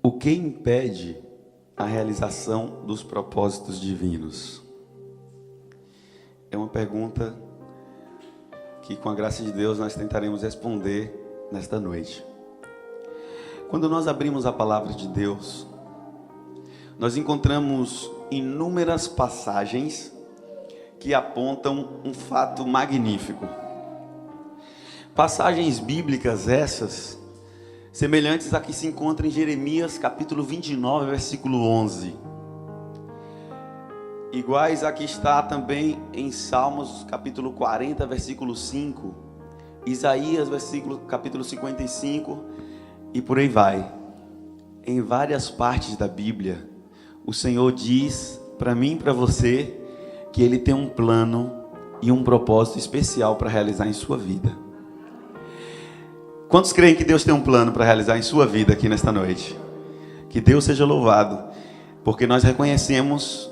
O que impede a realização dos propósitos divinos? É uma pergunta que, com a graça de Deus, nós tentaremos responder nesta noite. Quando nós abrimos a palavra de Deus, nós encontramos inúmeras passagens que apontam um fato magnífico. Passagens bíblicas essas, semelhantes a que se encontra em Jeremias capítulo 29, versículo 11. Iguais a que está também em Salmos capítulo 40, versículo 5. Isaías capítulo 55 e por aí vai. Em várias partes da Bíblia, o Senhor diz para mim e para você que Ele tem um plano e um propósito especial para realizar em sua vida. Quantos creem que Deus tem um plano para realizar em sua vida aqui nesta noite? Que Deus seja louvado, porque nós reconhecemos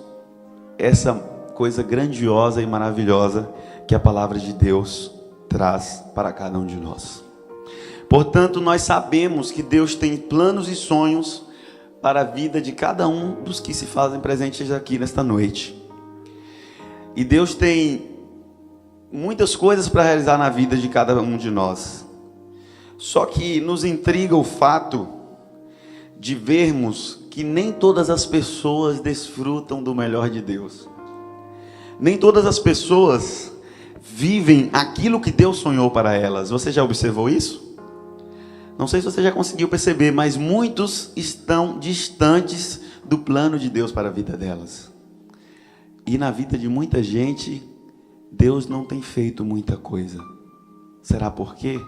essa coisa grandiosa e maravilhosa que a palavra de Deus traz para cada um de nós. Portanto, nós sabemos que Deus tem planos e sonhos para a vida de cada um dos que se fazem presentes aqui nesta noite. E Deus tem muitas coisas para realizar na vida de cada um de nós. Só que nos intriga o fato de vermos que nem todas as pessoas desfrutam do melhor de Deus. Nem todas as pessoas vivem aquilo que Deus sonhou para elas. Você já observou isso? Não sei se você já conseguiu perceber, mas muitos estão distantes do plano de Deus para a vida delas. E na vida de muita gente, Deus não tem feito muita coisa. Será por quê?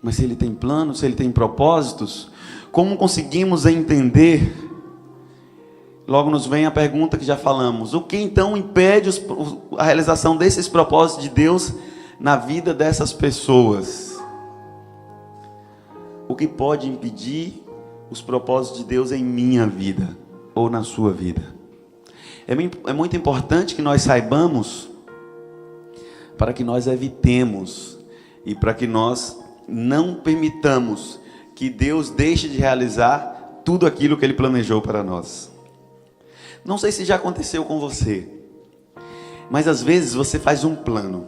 Mas se Ele tem planos, se Ele tem propósitos, como conseguimos entender? Logo nos vem a pergunta que já falamos: o que então impede a realização desses propósitos de Deus na vida dessas pessoas? O que pode impedir os propósitos de Deus em minha vida ou na sua vida? É muito importante que nós saibamos, para que nós evitemos e para que nós não permitamos que Deus deixe de realizar tudo aquilo que Ele planejou para nós. Não sei se já aconteceu com você, mas às vezes você faz um plano.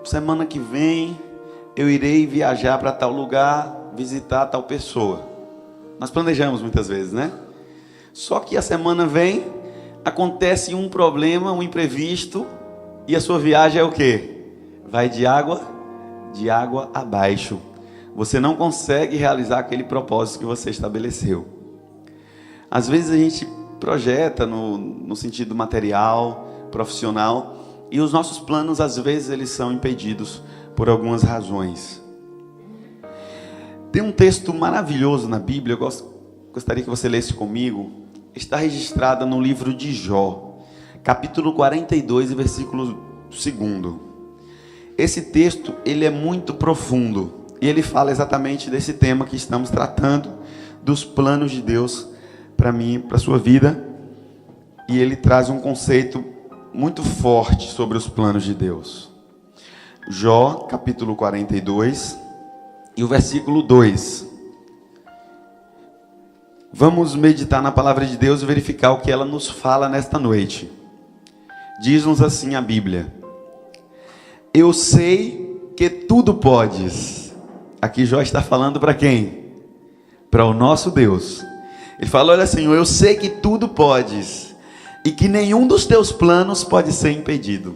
Semana que vem eu irei viajar para tal lugar, visitar tal pessoa. Nós planejamos muitas vezes, né? Só que a semana vem, acontece um problema, um imprevisto, e a sua viagem é o quê? Vai de água abaixo. Você não consegue realizar aquele propósito que você estabeleceu. Às vezes a gente projeta no sentido material, profissional, e os nossos planos às vezes eles são impedidos por algumas razões. Tem um texto maravilhoso na Bíblia, eu gostaria que você lesse comigo. Está registrado no livro de Jó, capítulo 42, versículo 2. Esse texto, ele é muito profundo, e ele fala exatamente desse tema que estamos tratando, dos planos de Deus para mim, para a sua vida, e ele traz um conceito muito forte sobre os planos de Deus. Jó, capítulo 42, e o versículo 2. Vamos meditar na palavra de Deus e verificar o que ela nos fala nesta noite. Diz-nos assim a Bíblia: eu sei que tudo podes. Aqui Jó está falando para quem? Para o nosso Deus. Ele fala: olha, Senhor, eu sei que tudo podes e que nenhum dos teus planos pode ser impedido.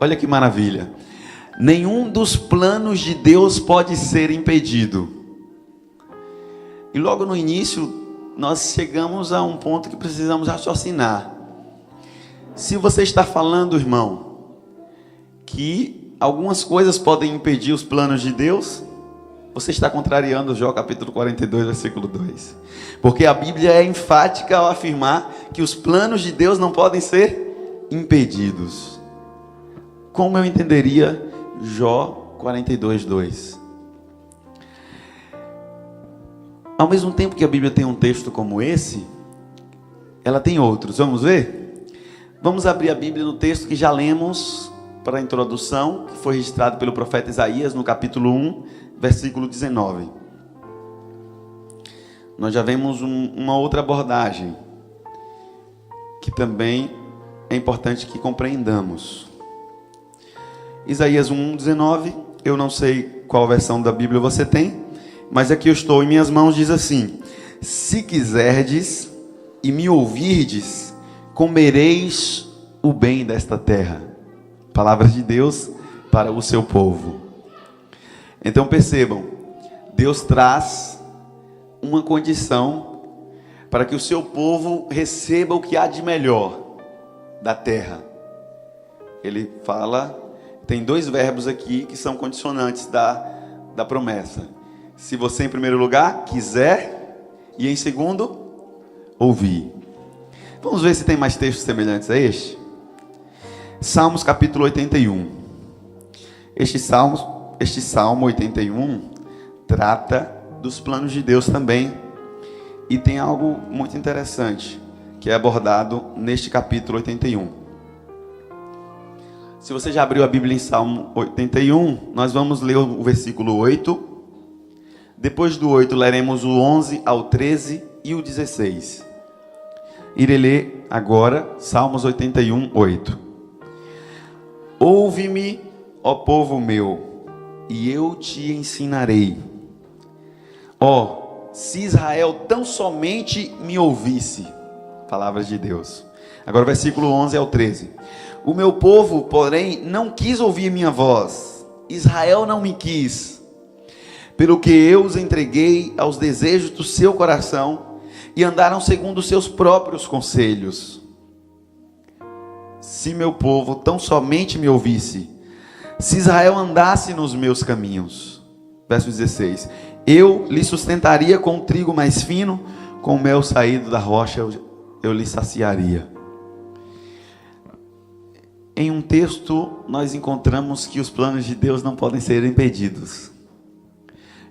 Olha que maravilha. Nenhum dos planos de Deus pode ser impedido. E logo no início, nós chegamos a um ponto que precisamos raciocinar. Se você está falando, irmão, que algumas coisas podem impedir os planos de Deus, você está contrariando Jó capítulo 42, versículo 2. Porque a Bíblia é enfática ao afirmar que os planos de Deus não podem ser impedidos. Como eu entenderia Jó 42, 2? Ao mesmo tempo que a Bíblia tem um texto como esse, ela tem outros. Vamos ver? Vamos abrir a Bíblia no texto que já lemos para a introdução, que foi registrado pelo profeta Isaías no capítulo 1, versículo 19. nós já vemos uma outra abordagem, que também é importante que compreendamos. Isaías 1:19, eu não sei qual versão da Bíblia você tem, mas aqui eu estou em minhas mãos, diz assim: se quiserdes e me ouvirdes, comereis o bem desta terra. Palavras de Deus para o seu povo. Então percebam, Deus traz uma condição para que o seu povo receba o que há de melhor da terra. Ele fala, tem dois verbos aqui que são condicionantes da promessa. Se você, em primeiro lugar, quiser, e em segundo, ouvir. Vamos ver se tem mais textos semelhantes a este. Salmos capítulo 81. Este Salmo 81 trata dos planos de Deus também. E tem algo muito interessante que é abordado neste capítulo 81. Se você já abriu a Bíblia em Salmo 81, nós vamos ler o versículo 8. Depois do 8, leremos o 11 ao 13 e o 16. Irei ler agora Salmos 81, 8. Ouve-me, ó povo meu, e eu te ensinarei. Ó, se Israel tão somente me ouvisse. Palavras de Deus. Agora o versículo 11 ao 13. O meu povo, porém, não quis ouvir minha voz. Israel não me quis. Pelo que eu os entreguei aos desejos do seu coração e andaram segundo os seus próprios conselhos. Se meu povo tão somente me ouvisse, se Israel andasse nos meus caminhos. Verso 16. Eu lhe sustentaria com trigo mais fino, com mel saído da rocha eu lhe saciaria. Em um texto nós encontramos que os planos de Deus não podem ser impedidos.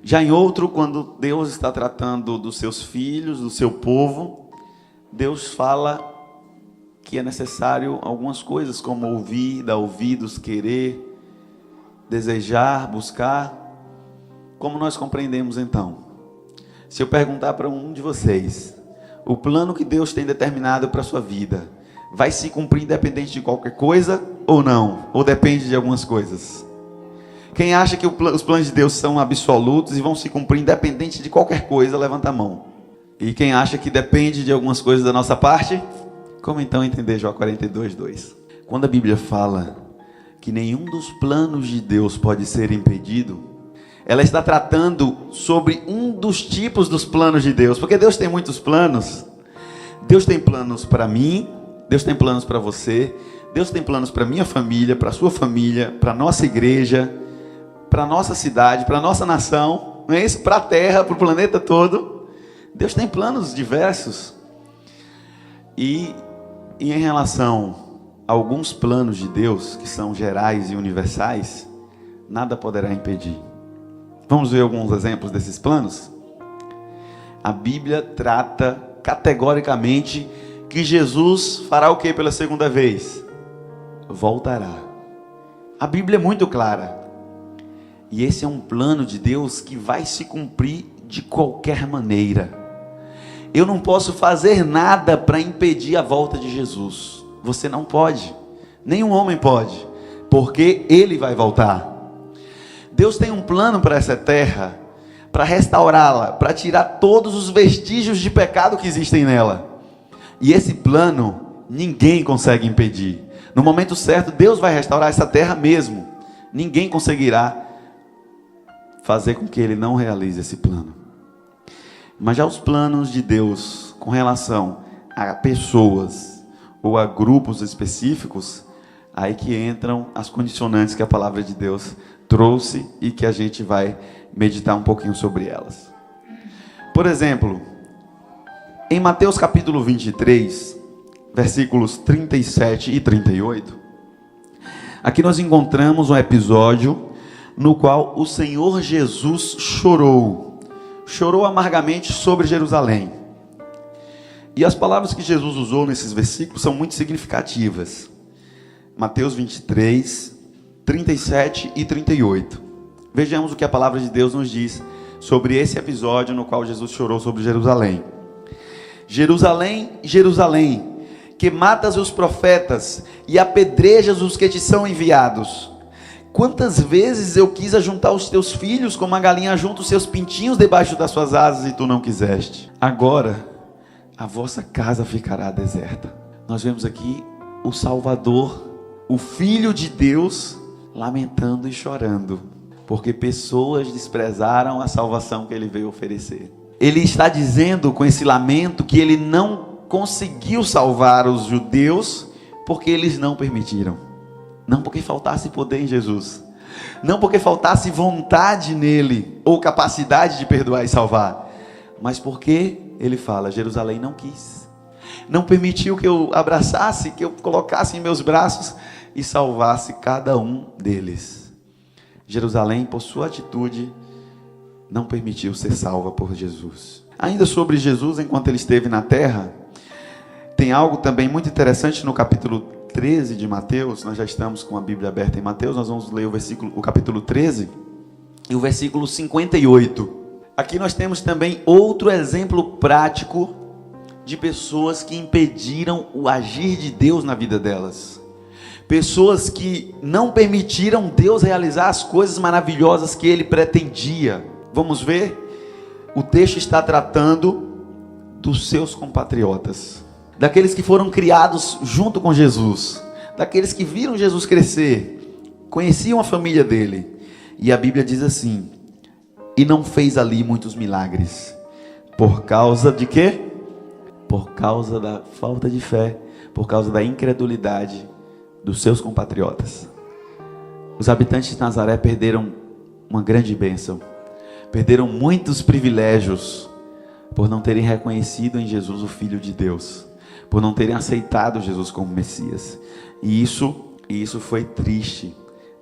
Já em outro, quando Deus está tratando dos seus filhos, do seu povo, Deus fala que é necessário algumas coisas, como ouvir, dar ouvidos, querer, desejar, buscar. Como nós compreendemos então? Se eu perguntar para um de vocês, o plano que Deus tem determinado para a sua vida, vai se cumprir independente de qualquer coisa ou não? Ou depende de algumas coisas? Quem acha que os planos de Deus são absolutos e vão se cumprir independente de qualquer coisa, levanta a mão. E quem acha que depende de algumas coisas da nossa parte? Como então entender Jó 42, 2? Quando a Bíblia fala que nenhum dos planos de Deus pode ser impedido, ela está tratando sobre um dos tipos dos planos de Deus. Porque Deus tem muitos planos. Deus tem planos para mim, Deus tem planos para você, Deus tem planos para minha família, para a sua família, para a nossa igreja, para a nossa cidade, para a nossa nação, não é isso? Para a terra, para o planeta todo. Deus tem planos diversos. E em relação a alguns planos de Deus, que são gerais e universais, nada poderá impedir. Vamos ver alguns exemplos desses planos? A Bíblia trata categoricamente que Jesus fará o que pela segunda vez? Voltará. A Bíblia é muito clara. E esse é um plano de Deus que vai se cumprir de qualquer maneira. Eu não posso fazer nada para impedir a volta de Jesus. Você não pode. Nenhum homem pode. Porque Ele vai voltar. Deus tem um plano para essa terra, para restaurá-la, para tirar todos os vestígios de pecado que existem nela. E esse plano, ninguém consegue impedir. No momento certo, Deus vai restaurar essa terra mesmo. Ninguém conseguirá fazer com que Ele não realize esse plano. Mas já os planos de Deus com relação a pessoas ou a grupos específicos, aí que entram as condicionantes que a palavra de Deus trouxe e que a gente vai meditar um pouquinho sobre elas. Por exemplo, em Mateus capítulo 23, versículos 37 e 38, aqui nós encontramos um episódio no qual o Senhor Jesus chorou amargamente sobre Jerusalém. E as palavras que Jesus usou nesses versículos são muito significativas. Mateus 23, 37 e 38. Vejamos o que a palavra de Deus nos diz sobre esse episódio no qual Jesus chorou sobre Jerusalém. Jerusalém, Jerusalém, que matas os profetas e apedrejas os que te são enviados. Quantas vezes eu quis ajuntar os teus filhos como a galinha junta os seus pintinhos debaixo das suas asas e tu não quiseste. Agora a vossa casa ficará deserta. Nós vemos aqui o Salvador, o Filho de Deus, lamentando e chorando, porque pessoas desprezaram a salvação que ele veio oferecer. Ele está dizendo com esse lamento que ele não conseguiu salvar os judeus porque eles não permitiram. Não porque faltasse poder em Jesus, não porque faltasse vontade nele ou capacidade de perdoar e salvar, mas porque ele fala: Jerusalém não quis, não permitiu que eu abraçasse, que eu colocasse em meus braços e salvasse cada um deles. Jerusalém, por sua atitude, não permitiu ser salva por Jesus. Ainda sobre Jesus, enquanto ele esteve na terra, tem algo também muito interessante no capítulo 13 de Mateus. Nós já estamos com a Bíblia aberta em Mateus, nós vamos ler o capítulo 13 e o versículo 58. Aqui nós temos também outro exemplo prático de pessoas que impediram o agir de Deus na vida delas. Pessoas que não permitiram Deus realizar as coisas maravilhosas que ele pretendia. Vamos ver? O texto está tratando dos seus compatriotas, daqueles que foram criados junto com Jesus, daqueles que viram Jesus crescer, conheciam a família dele. E a Bíblia diz assim: e não fez ali muitos milagres. Por causa de quê? Por causa da falta de fé, por causa da incredulidade dos seus compatriotas. Os habitantes de Nazaré perderam uma grande bênção, perderam muitos privilégios por não terem reconhecido em Jesus o Filho de Deus, por não terem aceitado Jesus como Messias. E isso foi triste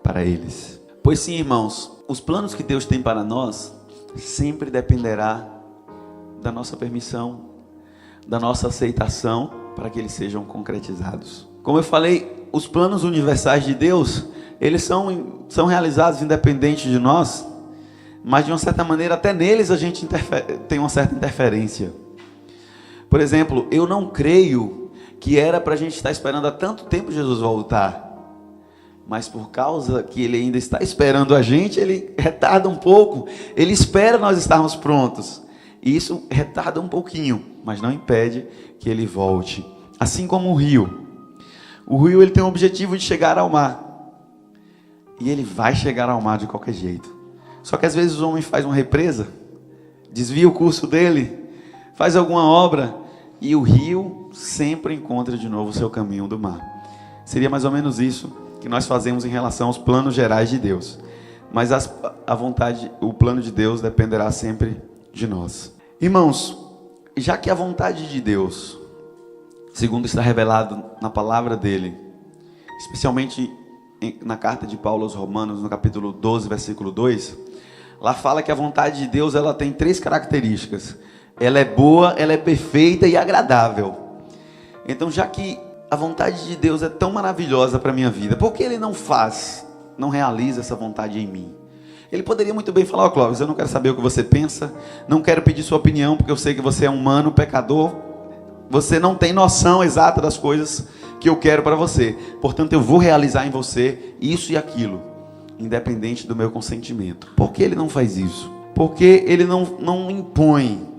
para eles. Pois sim, irmãos, os planos que Deus tem para nós sempre dependerá da nossa permissão, da nossa aceitação para que eles sejam concretizados. Como eu falei, os planos universais de Deus, eles são realizados independente de nós, mas de uma certa maneira até neles a gente tem uma certa interferência. Por exemplo, eu não creio que era para a gente estar esperando há tanto tempo Jesus voltar, mas por causa que ele ainda está esperando a gente, ele retarda um pouco, ele espera nós estarmos prontos, e isso retarda um pouquinho, mas não impede que ele volte. Assim como o rio ele tem o objetivo de chegar ao mar, e ele vai chegar ao mar de qualquer jeito. Só que às vezes o homem faz uma represa, desvia o curso dele, faz alguma obra, e o rio sempre encontra de novo o seu caminho do mar. Seria mais ou menos isso que nós fazemos em relação aos planos gerais de Deus. Mas o plano de Deus dependerá sempre de nós. Irmãos, já que a vontade de Deus, segundo está revelado na palavra dele, especialmente na carta de Paulo aos Romanos, no capítulo 12, versículo 2, lá fala que a vontade de Deus, ela tem 3 características. Ela é boa, ela é perfeita e agradável. Então, já que a vontade de Deus é tão maravilhosa para a minha vida, por que ele não realiza essa vontade em mim? Ele poderia muito bem falar: Clóvis, eu não quero saber o que você pensa, não quero pedir sua opinião, porque eu sei que você é humano, pecador, você não tem noção exata das coisas que eu quero para você, portanto eu vou realizar em você isso e aquilo, independente do meu consentimento. Por que ele não faz isso? Porque ele não impõe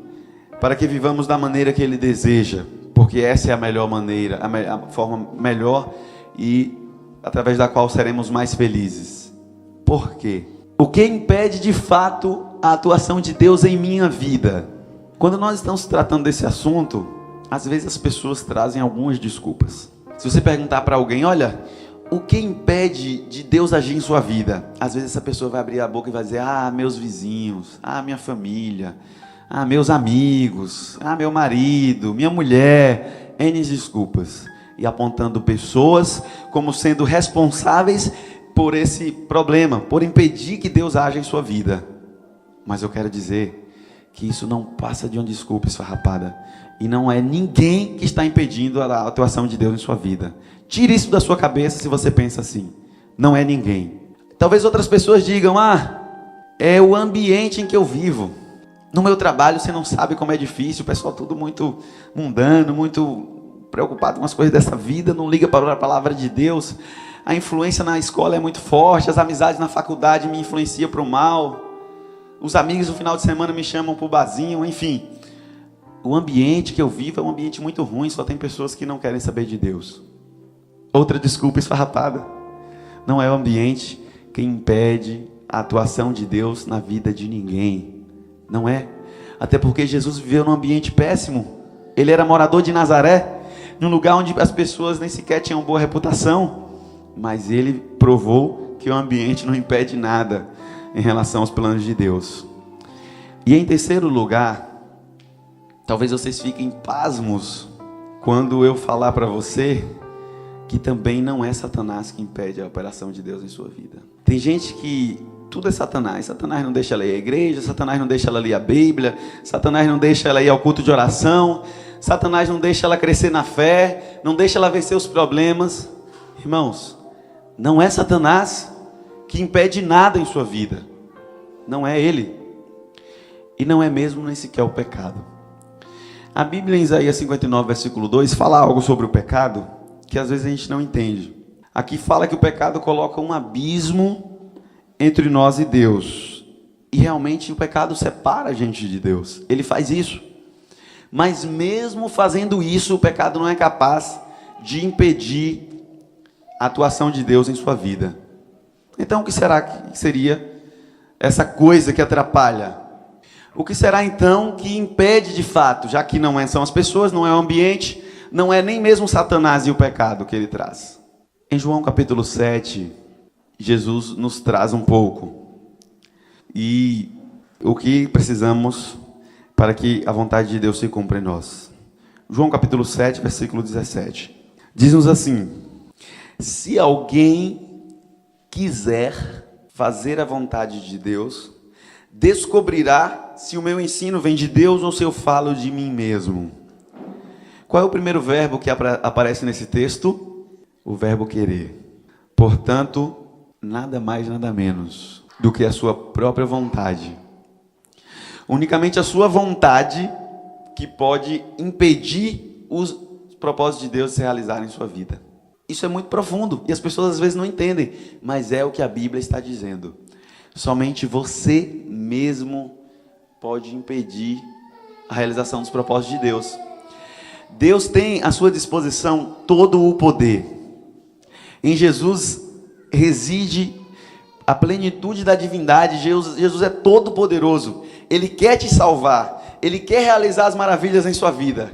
para que vivamos da maneira que ele deseja, porque essa é a melhor maneira, a forma melhor e através da qual seremos mais felizes. Por quê? O que impede de fato a atuação de Deus em minha vida? Quando nós estamos tratando desse assunto, às vezes as pessoas trazem algumas desculpas. Se você perguntar para alguém: olha, o que impede de Deus agir em sua vida? Às vezes essa pessoa vai abrir a boca e vai dizer: meus vizinhos, minha família, meus amigos, meu marido, minha mulher, N desculpas. E apontando pessoas como sendo responsáveis por esse problema, por impedir que Deus haja em sua vida. Mas eu quero dizer que isso não passa de uma desculpa esfarrapada. E não é ninguém que está impedindo a atuação de Deus em sua vida. Tire isso da sua cabeça se você pensa assim. Não é ninguém. Talvez outras pessoas digam: é o ambiente em que eu vivo. No meu trabalho, você não sabe como é difícil, o pessoal tudo muito mundano, muito preocupado com as coisas dessa vida, não liga para a palavra de Deus. A influência na escola é muito forte, as amizades na faculdade me influenciam para o mal. Os amigos no final de semana me chamam para o barzinho, enfim. O ambiente que eu vivo é um ambiente muito ruim, só tem pessoas que não querem saber de Deus. Outra desculpa esfarrapada. Não é o ambiente que impede a atuação de Deus na vida de ninguém. Não é. Até porque Jesus viveu num ambiente péssimo. Ele era morador de Nazaré, num lugar onde as pessoas nem sequer tinham boa reputação. Mas ele provou que o ambiente não impede nada em relação aos planos de Deus. E em terceiro lugar, talvez vocês fiquem pasmos quando eu falar para você que também não é Satanás que impede a operação de Deus em sua vida. Tem gente que tudo é Satanás. Satanás não deixa ela ir à igreja, Satanás não deixa ela ler a Bíblia, Satanás não deixa ela ir ao culto de oração, Satanás não deixa ela crescer na fé, não deixa ela vencer os problemas. Irmãos, não é Satanás que impede nada em sua vida. Não é ele. E não é mesmo nem sequer o pecado. A Bíblia em Isaías 59, versículo 2, fala algo sobre o pecado que às vezes a gente não entende. Aqui fala que o pecado coloca um abismo entre nós e Deus. E realmente o pecado separa a gente de Deus. Ele faz isso. Mas mesmo fazendo isso, o pecado não é capaz de impedir a atuação de Deus em sua vida. Então o que será que seria essa coisa que atrapalha? O que será então que impede de fato, já que não são as pessoas, não é o ambiente, não é nem mesmo Satanás e o pecado que ele traz? Em João capítulo 7, Jesus nos traz um pouco. E o que precisamos para que a vontade de Deus se cumpra em nós. João capítulo 7, versículo 17. Diz-nos assim: se alguém quiser fazer a vontade de Deus, descobrirá se o meu ensino vem de Deus ou se eu falo de mim mesmo. Qual é o primeiro verbo que aparece nesse texto? O verbo querer. Portanto, nada mais, nada menos do que a sua própria vontade. Unicamente a sua vontade que pode impedir os propósitos de Deus se realizarem em sua vida. Isso é muito profundo e as pessoas às vezes não entendem, mas é o que a Bíblia está dizendo. Somente você mesmo pode impedir a realização dos propósitos de Deus. Deus tem à sua disposição todo o poder. Em Jesus reside a plenitude da divindade. Jesus é todo poderoso. Ele quer te salvar. Ele quer realizar as maravilhas em sua vida.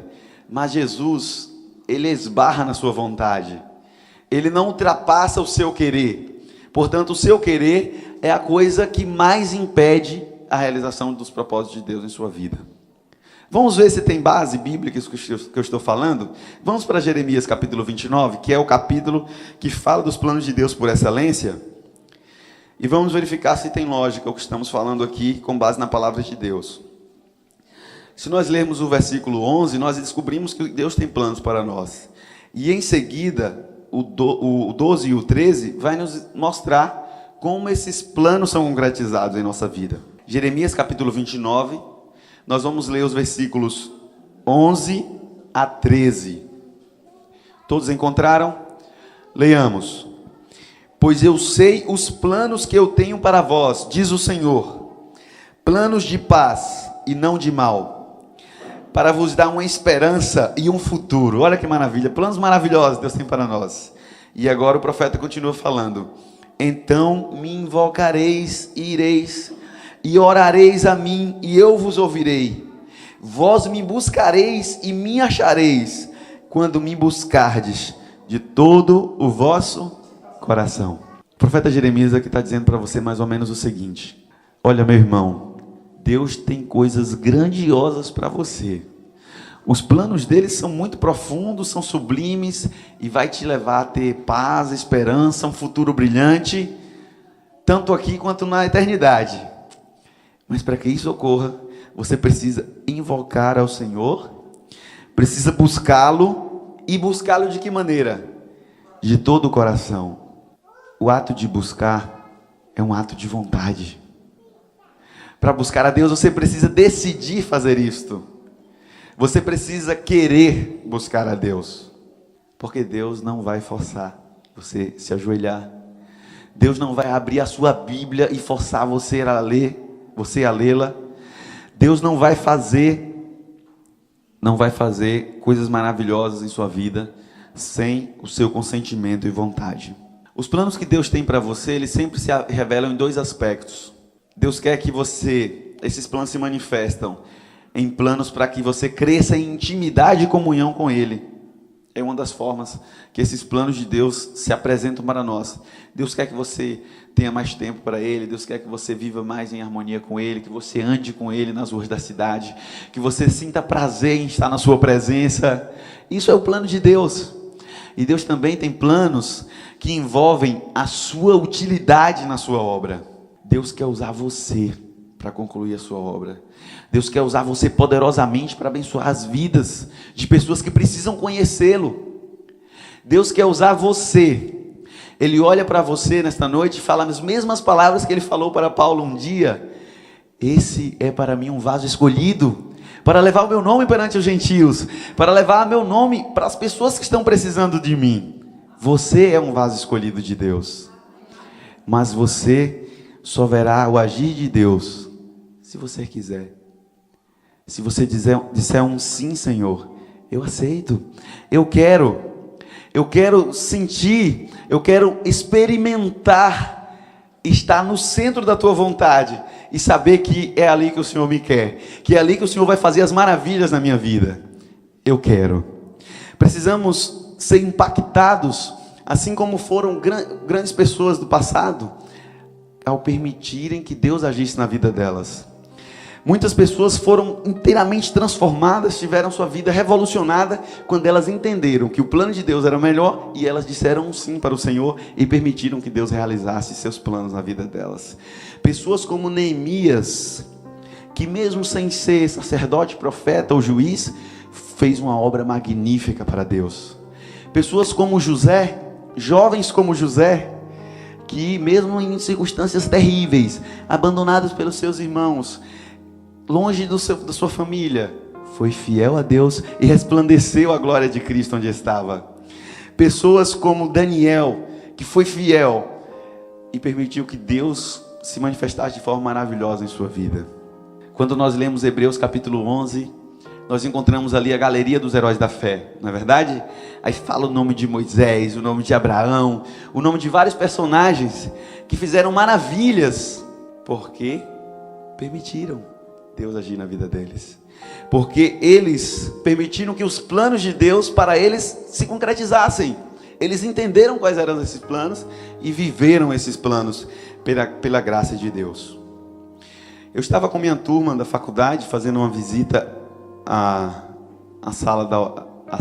Mas Jesus, ele esbarra na sua vontade. Ele não ultrapassa o seu querer. Portanto, o seu querer é a coisa que mais impede a realização dos propósitos de Deus em sua vida. Vamos ver se tem base bíblica isso que eu estou falando? Vamos para Jeremias capítulo 29, que é o capítulo que fala dos planos de Deus por excelência. E vamos verificar se tem lógica o que estamos falando aqui com base na palavra de Deus. Se nós lermos o versículo 11, nós descobrimos que Deus tem planos para nós. E em seguida, o 12 e o 13 vai nos mostrar como esses planos são concretizados em nossa vida. Jeremias capítulo 29, nós vamos ler os versículos 11 a 13. Todos encontraram? Leiamos. Pois eu sei os planos que eu tenho para vós, diz o Senhor, planos de paz e não de mal, para vos dar uma esperança e um futuro. Olha que maravilha, planos maravilhosos Deus tem para nós. E agora o profeta continua falando. Então me invocareis e ireis, e orareis a mim, e eu vos ouvirei. Vós me buscareis e me achareis, quando me buscardes de todo o vosso coração. O profeta Jeremias aqui está dizendo para você mais ou menos o seguinte: olha, meu irmão, Deus tem coisas grandiosas para você. Os planos dele são muito profundos, são sublimes, e vai te levar a ter paz, esperança, um futuro brilhante, tanto aqui quanto na eternidade. Mas para que isso ocorra, você precisa invocar ao Senhor, precisa buscá-lo, e buscá-lo de que maneira? De todo o coração. O ato de buscar é um ato de vontade. Para buscar a Deus, você precisa decidir fazer isto. Você precisa querer buscar a Deus. Porque Deus não vai forçar você se ajoelhar. Deus não vai abrir a sua Bíblia e forçar você a lê-la. Deus não vai fazer coisas maravilhosas em sua vida sem o seu consentimento e vontade. Os planos que Deus tem para você, eles sempre se revelam em dois aspectos. Deus quer que esses planos se manifestam em planos para que você cresça em intimidade e comunhão com Ele. É uma das formas que esses planos de Deus se apresentam para nós. Deus quer que você tenha mais tempo para Ele. Deus quer que você viva mais em harmonia com Ele, que você ande com Ele nas ruas da cidade, que você sinta prazer em estar na sua presença. Isso é o plano de Deus. E Deus também tem planos que envolvem a sua utilidade na sua obra. Deus quer usar você para concluir a sua obra. Deus quer usar você poderosamente para abençoar as vidas de pessoas que precisam conhecê-lo. Deus quer usar você. Ele olha para você nesta noite e fala as mesmas palavras que ele falou para Paulo um dia. Esse é para mim um vaso escolhido, para levar o meu nome perante os gentios, para levar o meu nome para as pessoas que estão precisando de mim. Você é um vaso escolhido de Deus. Mas você só verá o agir de Deus se você quiser. Se você disser um sim, Senhor, eu aceito, eu quero sentir, eu quero experimentar, estar no centro da tua vontade e saber que é ali que o Senhor me quer, que é ali que o Senhor vai fazer as maravilhas na minha vida. Eu quero. Precisamos ser impactados, assim como foram grandes pessoas do passado, ao permitirem que Deus agisse na vida delas. Muitas pessoas foram inteiramente transformadas, tiveram sua vida revolucionada quando elas entenderam que o plano de Deus era melhor e elas disseram um sim para o Senhor e permitiram que Deus realizasse seus planos na vida delas. Pessoas como Neemias, que mesmo sem ser sacerdote, profeta ou juiz, fez uma obra magnífica para Deus. Pessoas como José, jovens como José, que mesmo em circunstâncias terríveis, abandonados pelos seus irmãos, longe da sua família, foi fiel a Deus e resplandeceu a glória de Cristo onde estava. Pessoas como Daniel, que foi fiel e permitiu que Deus se manifestasse de forma maravilhosa em sua vida. Quando nós lemos Hebreus capítulo 11, nós encontramos ali a galeria dos heróis da fé, não é verdade? Aí fala o nome de Moisés, o nome de Abraão, o nome de vários personagens que fizeram maravilhas, porque permitiram Deus agir na vida deles, porque eles permitiram que os planos de Deus para eles se concretizassem. Eles entenderam quais eram esses planos e viveram esses planos pela graça de Deus. Eu estava com minha turma da faculdade fazendo uma visita à sala à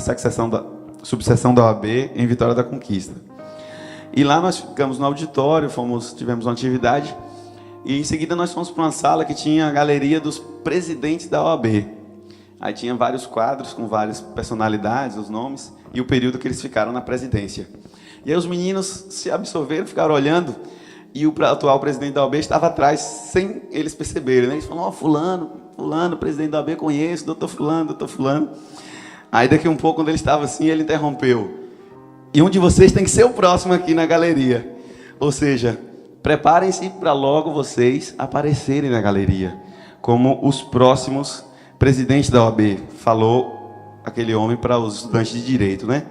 subseção da OAB em Vitória da Conquista. E lá nós ficamos no auditório, tivemos uma atividade. E em seguida nós fomos para uma sala que tinha a galeria dos presidentes da OAB. Aí tinha vários quadros com várias personalidades, os nomes e o período que eles ficaram na presidência. E aí os meninos se absorveram, ficaram olhando, e o atual presidente da OAB estava atrás, sem eles perceberem, né? Eles falaram, fulano, presidente da OAB, conheço, doutor fulano. Aí daqui um pouco, quando ele estava assim, ele interrompeu. E um de vocês tem que ser o próximo aqui na galeria. Ou seja, preparem-se para logo vocês aparecerem na galeria, como os próximos presidentes da OAB, falou aquele homem para os estudantes de direito, né?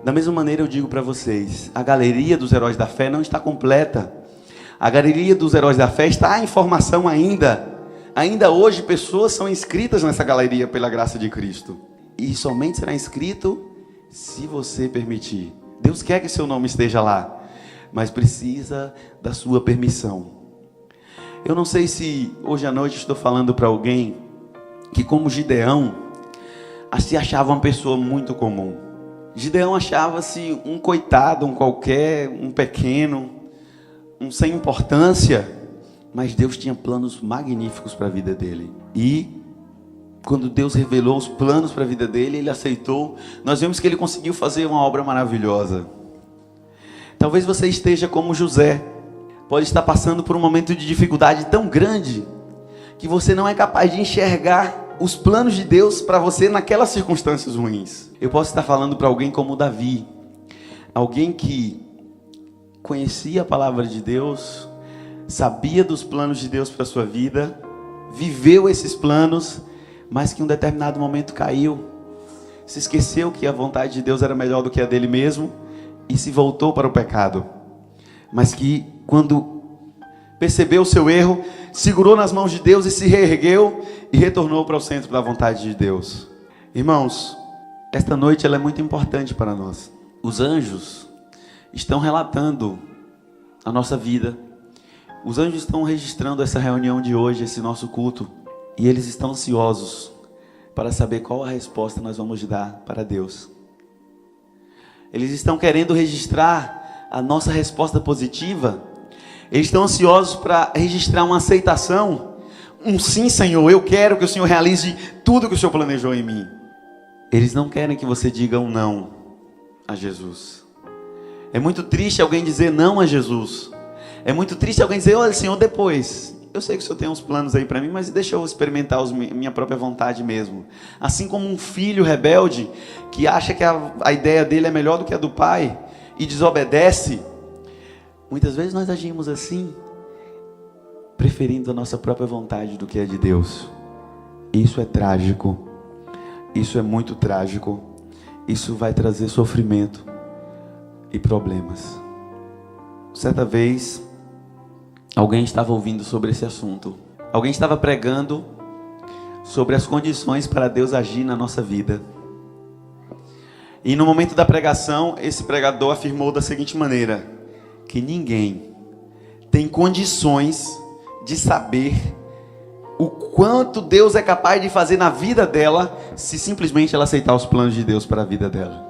Da mesma maneira eu digo para vocês, a galeria dos heróis da fé não está completa. A galeria dos heróis da fé está em formação ainda. Ainda hoje pessoas são inscritas nessa galeria pela graça de Cristo. E somente será inscrito se você permitir. Deus quer que seu nome esteja lá, mas precisa da sua permissão. Eu não sei se hoje à noite estou falando para alguém que, como Gideão, se achava uma pessoa muito comum. Gideão achava-se um coitado, um qualquer, um pequeno, um sem importância, mas Deus tinha planos magníficos para a vida dele. E quando Deus revelou os planos para a vida dele, ele aceitou. Nós vemos que ele conseguiu fazer uma obra maravilhosa. Talvez você esteja como José, pode estar passando por um momento de dificuldade tão grande que você não é capaz de enxergar os planos de Deus para você naquelas circunstâncias ruins. Eu posso estar falando para alguém como Davi, alguém que conhecia a palavra de Deus, sabia dos planos de Deus para a sua vida, viveu esses planos, mas que em um determinado momento caiu, se esqueceu que a vontade de Deus era melhor do que a dele mesmo e se voltou para o pecado. Mas que quando percebeu o seu erro, segurou nas mãos de Deus e se reergueu e retornou para o centro da vontade de Deus. Irmãos, esta noite ela é muito importante para nós. Os anjos estão relatando a nossa vida. Os anjos estão registrando essa reunião de hoje, esse nosso culto. E eles estão ansiosos para saber qual a resposta nós vamos dar para Deus. Eles estão querendo registrar a nossa resposta positiva. Eles estão ansiosos para registrar uma aceitação. Um sim, Senhor, eu quero que o Senhor realize tudo que o Senhor planejou em mim. Eles não querem que você diga um não a Jesus. É muito triste alguém dizer não a Jesus. É muito triste alguém dizer, olha, Senhor, depois. Eu sei que o Senhor tem uns planos aí para mim, mas deixa eu experimentar minha própria vontade mesmo. Assim como um filho rebelde, que acha que a ideia dele é melhor do que a do pai, e desobedece. Muitas vezes nós agimos assim, preferindo a nossa própria vontade do que a de Deus. Isso é trágico. Isso é muito trágico. Isso vai trazer sofrimento e problemas. Certa vez, alguém estava ouvindo sobre esse assunto. Alguém estava pregando sobre as condições para Deus agir na nossa vida. E no momento da pregação, esse pregador afirmou da seguinte maneira: que ninguém tem condições de saber o quanto Deus é capaz de fazer na vida dela, se simplesmente ela aceitar os planos de Deus para a vida dela.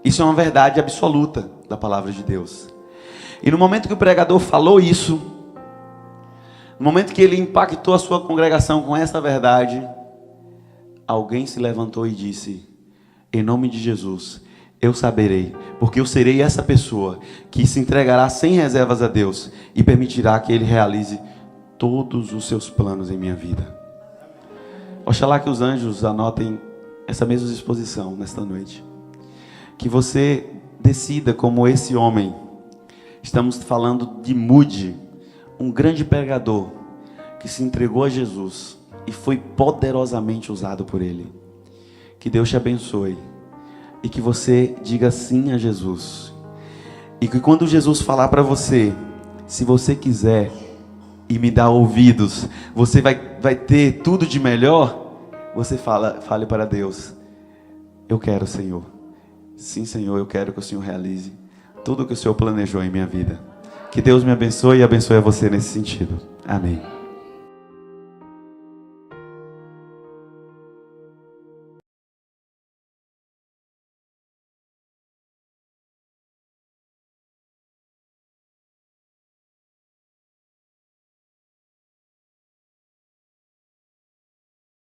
Isso é uma verdade absoluta da palavra de Deus. E no momento que o pregador falou isso, no momento que ele impactou a sua congregação com essa verdade, alguém se levantou e disse: em nome de Jesus, eu saberei, porque eu serei essa pessoa que se entregará sem reservas a Deus e permitirá que Ele realize todos os seus planos em minha vida. Oxalá que os anjos anotem essa mesma exposição nesta noite. Que você decida como esse homem. Estamos falando de Moody, um grande pregador que se entregou a Jesus e foi poderosamente usado por Ele. Que Deus te abençoe e que você diga sim a Jesus. E que quando Jesus falar para você, se você quiser e me dar ouvidos, você vai ter tudo de melhor, você fale para Deus: eu quero, Senhor. Sim, Senhor, eu quero que o Senhor realize tudo que o Senhor planejou em minha vida. Que Deus me abençoe e abençoe a você nesse sentido. Amém.